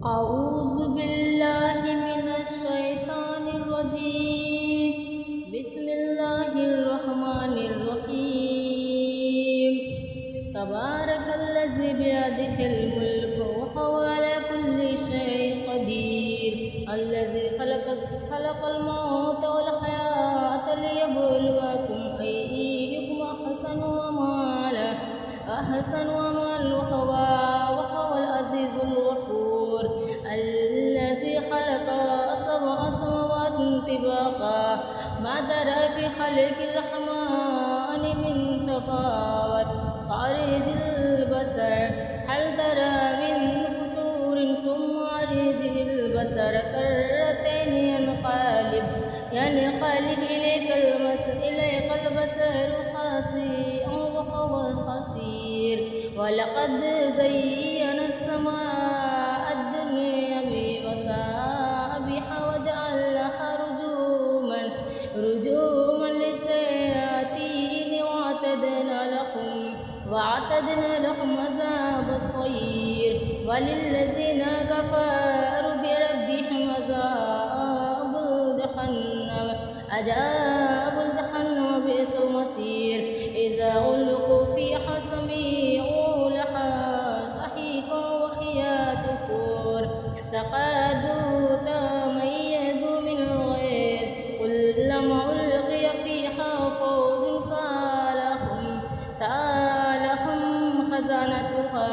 أعوذ بالله من الشيطان الرجيم. بسم الله الرحمن الرحيم. تبارك الذي بيده الملك وهو على كل شيء قدير. الذي خلق الموت والحياة ليبلوكم أيكم أحسن عملا وهو العزيز الغفور. الذي خلق 7 سماوات طباقا ما ترى في خلق الرحمن من تفاوت فأرج البصر هل ترى من فطور ثم أرج البصر كرتين ينقلب إليك البصر خاسئا وهو حسير. ولقد زينا السماء الدنيا بمصابيح وجعلناها رجوما للشياطين وأعتدنا لهم عذاب السعير. وللذين كفروا بربهم عذاب جهنم بئس المصير. إذا ألقوا فيها سمعوا لها شهيقا وهي تفور تكاد تميز من الغيظ كلما ألقي فيها فوج سألهم خزنتها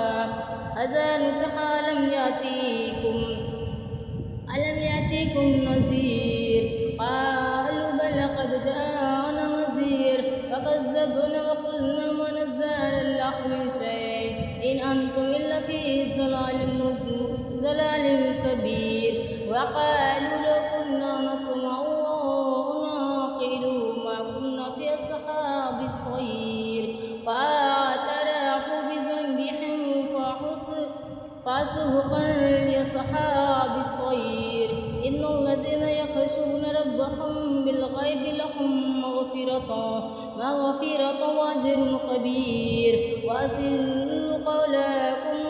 ألم يأتيكم نذير. قالوا بلى قد جاءنا نذير فكذبنا وقلنا ما نزل الله من شيء إن أنتم إلا في ضلال كبير. وقالوا لو كنا نسمع ونعقل ما كنا في أصحاب السعير. فاعترفوا بذنبهم فسحقا لأصحاب السعير. إن الذين يخشون ربهم بالغيب لهم مغفرة وأجر كبير. وأسروا قولكم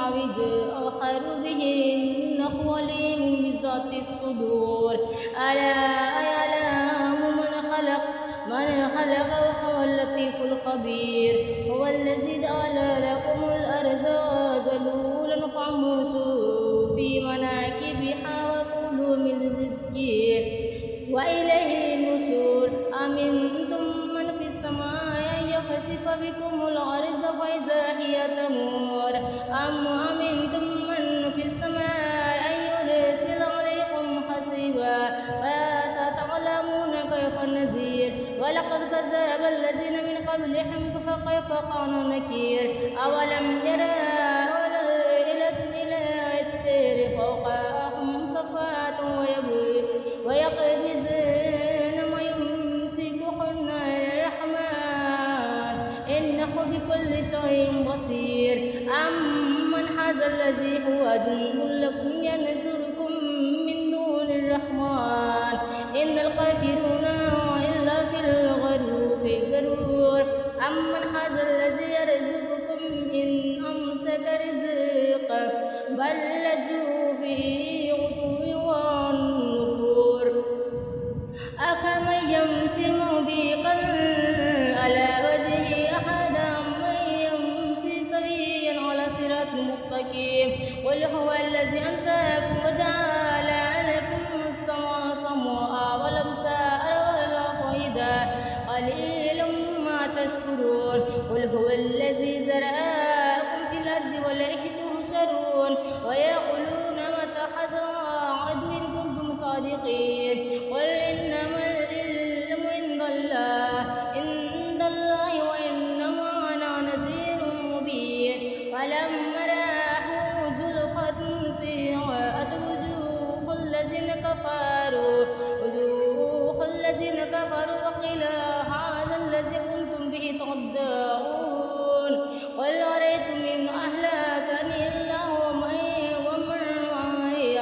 أو اجهروا به إنه عليم بذات الصدور. ألا يعلم من خلق وهو اللطيف الخبير. هو الذي جعل لكم الأرض ذلولا فامشوا في مناكبها وكلوا من رزقه وإليه النشور. أمنتم من في السماء أن يخسف بكم الأرض فإذا هي تمور أم أمنتم من في السماء أن يرسل عليكم حسيبا فستعلمون كيف نذير. ولقد كذب الذين من قبلهم فكيف كان نكير. أولم يروا إلى الطير فوقهم صفات ويقبضن ما يمسكهن الرحمن إنه بكل شيء بصير. أمن هذا الذي هو جند لكم ينصركم من دون الرحمن إن الكافرون إلا في الغرور. أمن هذا الذي يرزقكم إن أمسك رزقه بل لجوا في عتو ونفور. أفمن يمشي موبقا على وجهه أحدا من يمشي سويا على صراط مستقيم. قل هو الذي أنشأكم وجعل لكم السمع سمعا والأبصار والأفئدة قليلا ما تشكرون. قل هو الذي زرعكم في الأرض وإليه تحشرون. ويقولون متى هذا الوعد إن كنتم صادقين. قل إنما العلم عند الله وإنما أنا نذير مبين. فلما رآه زلفة سيئات وجوه الذين كفروا وقيل هذا الذي كنتم به تدعون. قل أرأيتم إن أهلكني الله ومن معي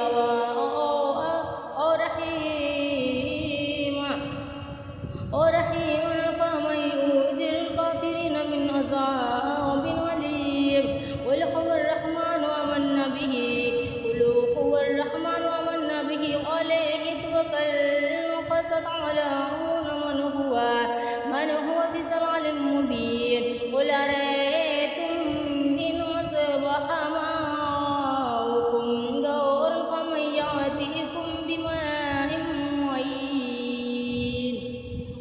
أو رحيما فمن يؤجر الكافرين من عذاب أليم. قل هو الرحمن ومن به قلوب فستعلمون من هو في ضلال مبين